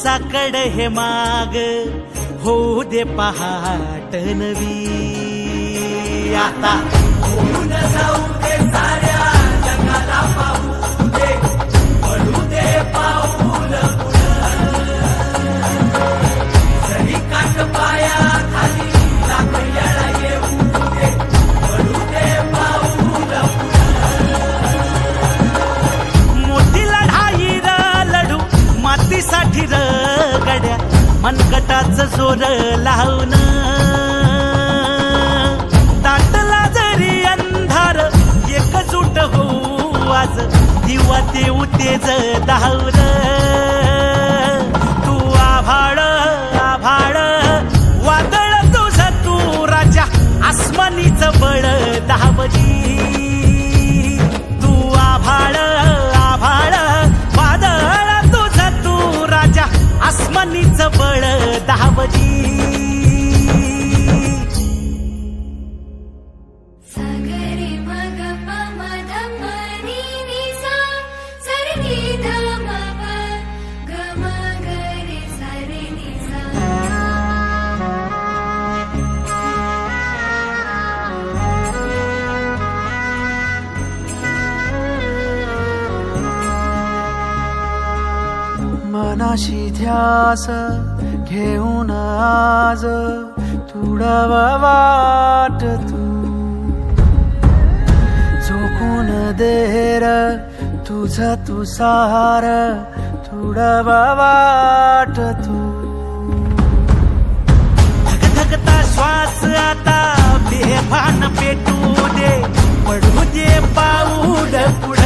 साकड हे माग होऊ दे पहाट नवी आता होऊन जाऊ दे साऱ्या जगाला पाहू दे पडू दे पाऊल जरी काट पाया खाली लाकड्याला येऊ दे पडू दे पाऊल मोठी लढाई र लढू मातीसाठी र गड्या मनगटाचं जोर लावून दाटला जरी अंधार एकजूट होऊ आज दिवा देऊ तेज धावर तू आभाळ आभाळ वादळ तुझं तू राजा आसमानीचं बळ दावजी तू आभाळ आभाळ वादळ तुझं तू राजा आसमानीचं बळ दावजी मनाशी ध्यास घेऊन आज तुडवा वाट तू झोकून देर तुझ तू सार तुडवा वाट तू धगधगता श्वास आता बेभान पेटू दे पडू दे पाऊल पुढे